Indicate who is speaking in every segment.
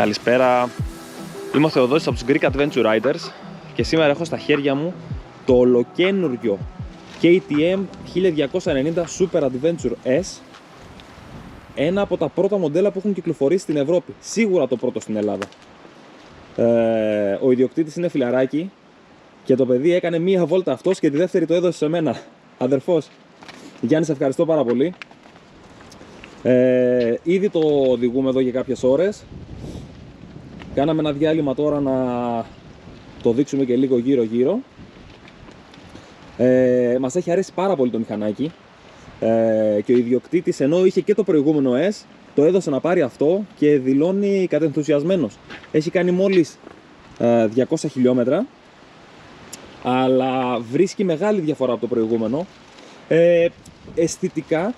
Speaker 1: Καλησπέρα. Είμαι ο Θεοδόσης από τους Greek Adventure Riders και σήμερα έχω στα χέρια μου το ολοκένουργιο KTM 1290 Super Adventure S. Ένα από τα πρώτα μοντέλα που έχουν κυκλοφορήσει στην Ευρώπη. Σίγουρα το πρώτο στην Ελλάδα. Ο ιδιοκτήτης είναι φιλαράκι και το παιδί έκανε μία βόλτα αυτός και τη δεύτερη το έδωσε σε μένα. Αδερφός, Γιάννη, σε ευχαριστώ πάρα πολύ. Ήδη το οδηγούμε εδώ για κάποιες ώρες. Κάναμε ένα διάλειμμα τώρα να το δείξουμε και λίγο γύρω-γύρω. Μας έχει αρέσει πάρα πολύ το μηχανάκι και ο ιδιοκτήτης, ενώ είχε και το προηγούμενο S, το έδωσε να πάρει αυτό και δηλώνει κατενθουσιασμένος. Έχει κάνει μόλις 200 χιλιόμετρα, αλλά βρίσκει μεγάλη διαφορά από το προηγούμενο. Αισθητικά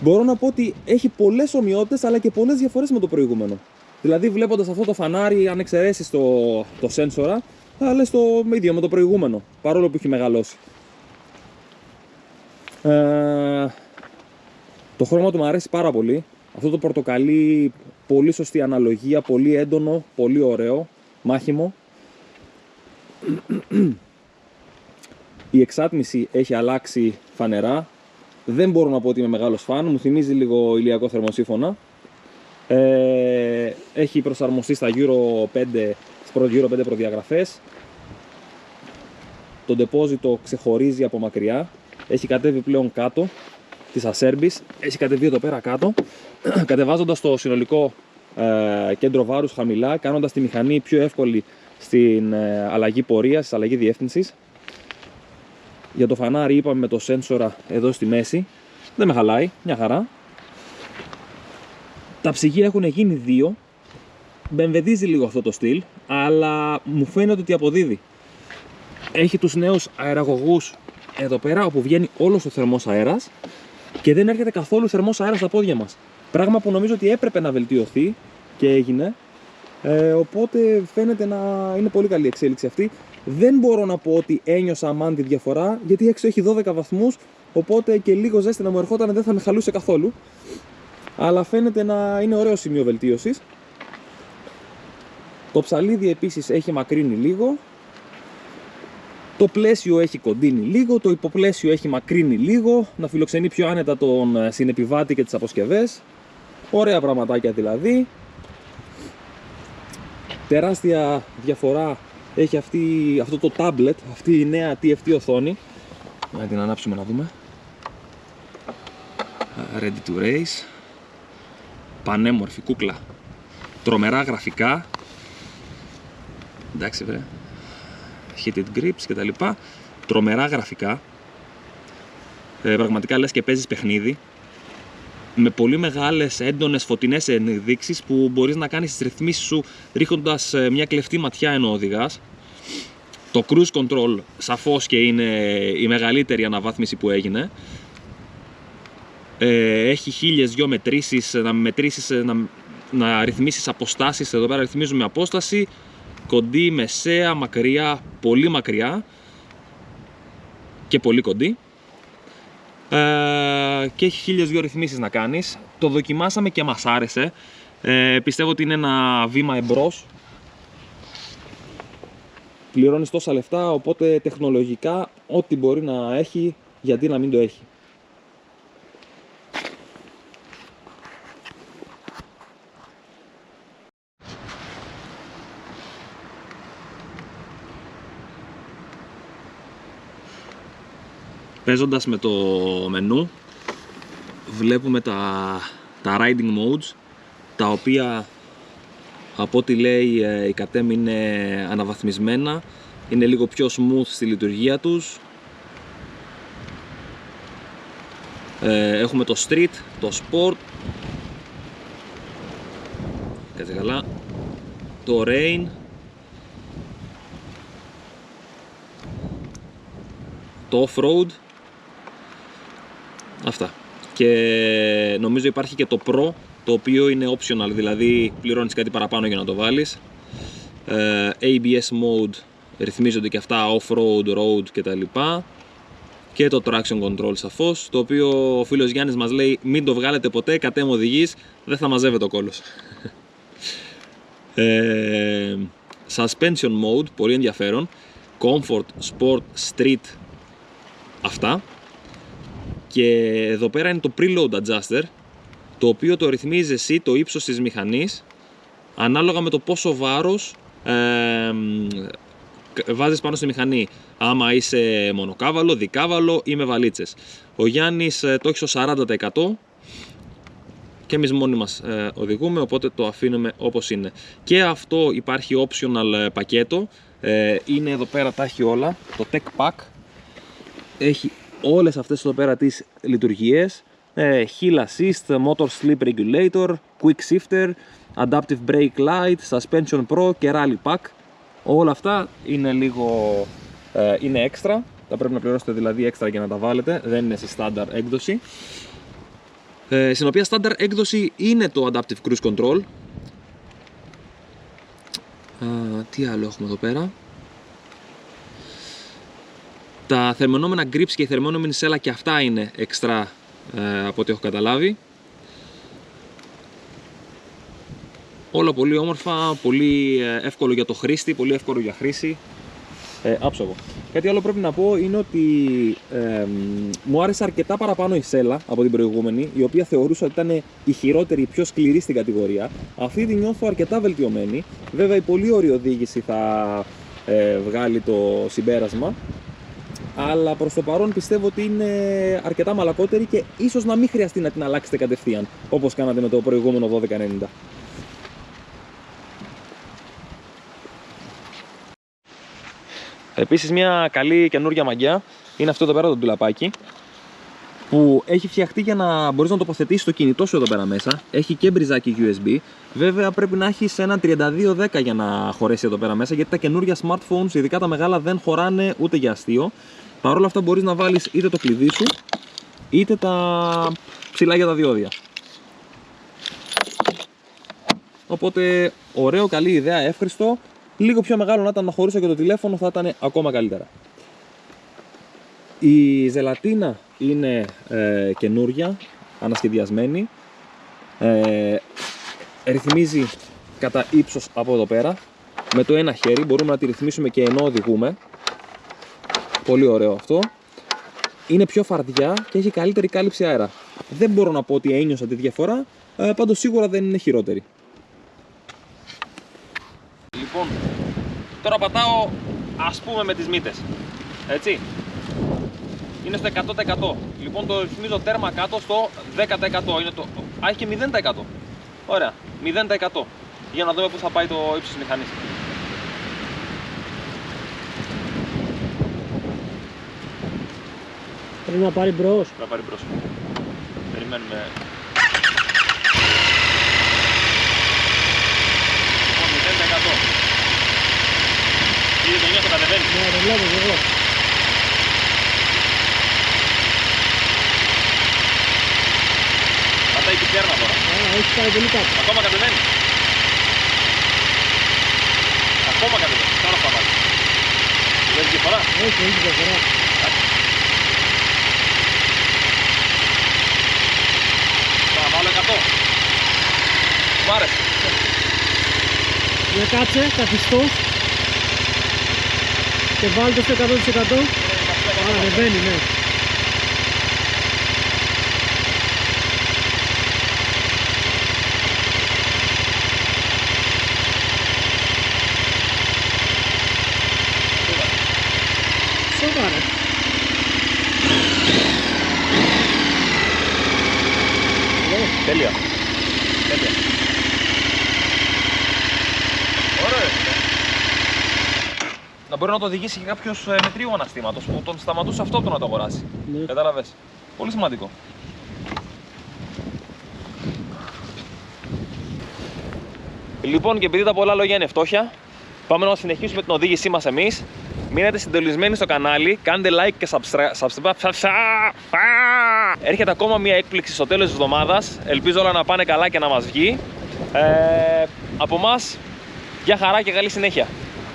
Speaker 1: μπορώ να πω ότι έχει πολλές ομοιότητες αλλά και πολλές διαφορές με το προηγούμενο. Δηλαδή, βλέποντας αυτό το φανάρι, αν εξαιρέσεις το σένσορα, θα λες το ίδιο με το προηγούμενο, παρόλο που έχει μεγαλώσει. Το χρώμα του μου αρέσει πάρα πολύ. Αυτό το πορτοκαλί, πολύ σωστή αναλογία, πολύ έντονο, πολύ ωραίο, μάχημο. Η εξάτμιση έχει αλλάξει φανερά. Δεν μπορώ να πω ότι είμαι μεγάλος φαν, μου θυμίζει λίγο ηλιακό θερμοσύφωνα. Έχει προσαρμοστεί στα Euro 5, στις Euro 5 προδιαγραφές. Το ντεπόζιτο ξεχωρίζει από μακριά. Έχει κατέβει πλέον κάτω της Ασέρμπης. Έχει κατεβεί εδώ πέρα κάτω, κατεβάζοντας το συνολικό κέντρο βάρους χαμηλά, κάνοντας τη μηχανή πιο εύκολη στην αλλαγή πορείας, στην αλλαγή διεύθυνσης. Για το φανάρι είπαμε με το σένσορα εδώ στη μέση. Δεν με χαλάει, μια χαρά. Τα ψυγεία έχουν γίνει δύο. Μπεμβεδίζει λίγο αυτό το στυλ, αλλά μου φαίνεται ότι αποδίδει. Έχει τους νέους αεραγωγούς εδώ πέρα, όπου βγαίνει όλος ο θερμός αέρας και δεν έρχεται καθόλου θερμός αέρας στα πόδια μας. Πράγμα που νομίζω ότι έπρεπε να βελτιωθεί και έγινε. Οπότε φαίνεται να είναι πολύ καλή η εξέλιξη αυτή. Δεν μπορώ να πω ότι ένιωσα αμάν τη διαφορά, γιατί έξω έχει 12 βαθμούς, οπότε και λίγο ζέστη να μου ερχόταν δεν θα με χαλούσε καθόλου. Αλλά φαίνεται να είναι ωραίο σημείο βελτίωσης. Το ψαλίδι επίσης έχει μακρύνει λίγο. Το πλαίσιο έχει κοντίνει λίγο. Το υποπλαίσιο έχει μακρύνει λίγο, να φιλοξενεί πιο άνετα τον συνεπιβάτη και τις αποσκευές. Ωραία πραγματάκια δηλαδή. Τεράστια διαφορά έχει αυτό το tablet, αυτή η νέα TFT οθόνη. Να την ανάψουμε να δούμε. Ready to race. Πανέμορφη κούκλα. Τρομερά γραφικά. Εντάξει βρε. Heated grips και τα λοιπά. Τρομερά γραφικά. Πραγματικά λες και παίζεις παιχνίδι. Με πολύ μεγάλες έντονες φωτεινές ενδείξεις που μπορείς να κάνεις τις ρυθμίσεις σου ρίχνοντας μια κλεφτή ματιά ενώ οδηγάς. Το cruise control σαφώς και είναι η μεγαλύτερη αναβάθμιση που έγινε. Έχει 1002 μετρήσεις, να ρυθμίσεις αποστάσεις. Εδώ πέρα ρυθμίζουμε αποστάση, κοντή, μεσαία, μακριά, πολύ μακριά και πολύ κοντή. Και έχει 1002 ρυθμίσεις να κάνεις. Το δοκιμάσαμε και μας άρεσε. Πιστεύω ότι είναι ένα βήμα εμπρός. Πληρώνεις τόσα λεφτά, οπότε τεχνολογικά ό,τι μπορεί να έχει, γιατί να μην το έχει. Παίζοντας με το μενού βλέπουμε τα riding modes, τα οποία από ό,τι λέει η KTM είναι αναβαθμισμένα, είναι λίγο πιο smooth στη λειτουργία τους. Έχουμε το street, το sport, κάτσε καλά, το rain, το off-road. Αυτά. Και νομίζω υπάρχει και το Pro, το οποίο είναι optional, δηλαδή πληρώνεις κάτι παραπάνω για να το βάλεις. ABS mode, ρυθμίζονται και αυτά, off-road, road κτλ. Και το traction control σαφώς, το οποίο ο φίλος Γιάννης μας λέει μην το βγάλετε ποτέ, KTM οδηγείς, δεν θα μαζεύεται ο κόλλος. Suspension mode, πολύ ενδιαφέρον. Comfort, Sport, Street, αυτά. Και εδώ πέρα είναι το preload adjuster, το οποίο το ρυθμίζεις εσύ το ύψος της μηχανής ανάλογα με το πόσο βάρος βάζεις πάνω στη μηχανή. Άμα είσαι μονοκάβαλο, δικάβαλο ή με βαλίτσες. Ο Γιάννης το έχει στο 40% και εμείς μόνοι μας οδηγούμε, οπότε το αφήνουμε όπως είναι. Και αυτό υπάρχει optional πακέτο. Είναι εδώ πέρα, τα έχει όλα. Το Tech Pack έχει όλες αυτές εδώ πέρα τις λειτουργίες. Hill Assist, Motor Sleep Regulator, Quick Shifter, Adaptive Brake Light, Suspension Pro και Rally Pack. Όλα αυτά είναι λίγο είναι έξτρα. Θα πρέπει να πληρώσετε δηλαδή έξτρα για να τα βάλετε. Δεν είναι στη standard έκδοση. Στην οποία standard έκδοση είναι το Adaptive Cruise Control. Τι άλλο έχουμε εδώ πέρα? Τα θερμαινόμενα grips και η θερμαινόμενη σέλα και αυτά είναι εξτρά από ό,τι έχω καταλάβει. Όλα πολύ όμορφα, πολύ εύκολο για το χρήστη, πολύ εύκολο για χρήση. Άψογο. Κάτι άλλο πρέπει να πω είναι ότι μου άρεσε αρκετά παραπάνω η σέλα από την προηγούμενη, η οποία θεωρούσα ότι ήταν η χειρότερη, η πιο σκληρή στην κατηγορία. Αυτή τη νιώθω αρκετά βελτιωμένη. Βέβαια η πολύ ωραία οδήγηση θα βγάλει το συμπέρασμα. Αλλά προς το παρόν πιστεύω ότι είναι αρκετά μαλακότερη και ίσως να μην χρειαστεί να την αλλάξετε κατευθείαν, όπως κάνατε με το προηγούμενο 1290. Επίσης μια καλή καινούργια μαγιά είναι αυτό εδώ πέρα το ντουλαπάκι, που έχει φτιαχτεί για να μπορείς να τοποθετήσεις το κινητό σου εδώ πέρα μέσα. Έχει και μπριζάκι USB. Βέβαια πρέπει να έχεις ένα 3210 για να χωρέσει εδώ πέρα μέσα, γιατί τα καινούργια smartphones, ειδικά τα μεγάλα, δεν χωράνε ούτε για αστείο. Παρ' όλα αυτά μπορείς να βάλεις είτε το κλειδί σου, είτε τα ψηλά για τα διόδια. Οπότε ωραίο, καλή ιδέα, εύχριστο. Λίγο πιο μεγάλο να ήταν να χωρίσω και το τηλέφωνο θα ήταν ακόμα καλύτερα. Η ζελατίνα είναι καινούρια, ανασχεδιασμένη. Ρυθμίζει κατά ύψος από εδώ πέρα. Με το ένα χέρι μπορούμε να τη ρυθμίσουμε και ενώ οδηγούμε. Πολύ ωραίο αυτό. Είναι πιο φαρδιά και έχει καλύτερη κάλυψη αέρα. Δεν μπορώ να πω ότι ένιωσα τη διαφορά, πάντως σίγουρα δεν είναι χειρότερη. Λοιπόν, τώρα πατάω ας πούμε με τις μύτες, έτσι. Είναι στο 100%. Λοιπόν το ρυθμίζω τέρμα κάτω στο 10%. Είναι το... έχει και 0%. Ωραία, 0%. Για να δούμε πού θα πάει το ύψος της μηχανής.
Speaker 2: Πρέπει να πάρει μπρος.
Speaker 1: Να πάρει μπρος. Περιμένουμε. Λοιπόν, 0%. Ήδη το νιώθω, κατεβαίνει.
Speaker 2: Ναι, το βλέπω και εγώ.
Speaker 1: Πατάει και τέρμα τώρα.
Speaker 2: Έχει πάει πολύ κάτω.
Speaker 1: Ακόμα κατεβαίνει. Ακόμα κατεβαίνει. Τώρα θα βάλει. Δεν έχει διαφορά.
Speaker 2: Όχι, έχει διαφορά.
Speaker 1: Θα βάλω 100. Μ' άρεσε.
Speaker 2: Για κάτσε, καθιστός. Και βάλτε στο 100%. Ανεβαίνει, ναι. Σοβαρά.
Speaker 1: Τέλεια. Τέλεια. Ωραία. Να μπορεί να το οδηγήσει και κάποιος μετρίου αναστήματος που τον σταματούσε αυτό να το αγοράσει.
Speaker 2: Ναι.
Speaker 1: Κατάλαβες. Πολύ σημαντικό. Λοιπόν, και επειδή τα πολλά λόγια είναι φτώχεια, πάμε να συνεχίσουμε την οδήγησή μας εμείς. Μείνετε συντονισμένοι στο κανάλι, κάντε like και subscribe. Έρχεται ακόμα μια έκπληξη στο τέλος της εβδομάδας. Ελπίζω όλα να πάνε καλά και να μας βγει. Από μας, γεια χαρά και καλή συνέχεια.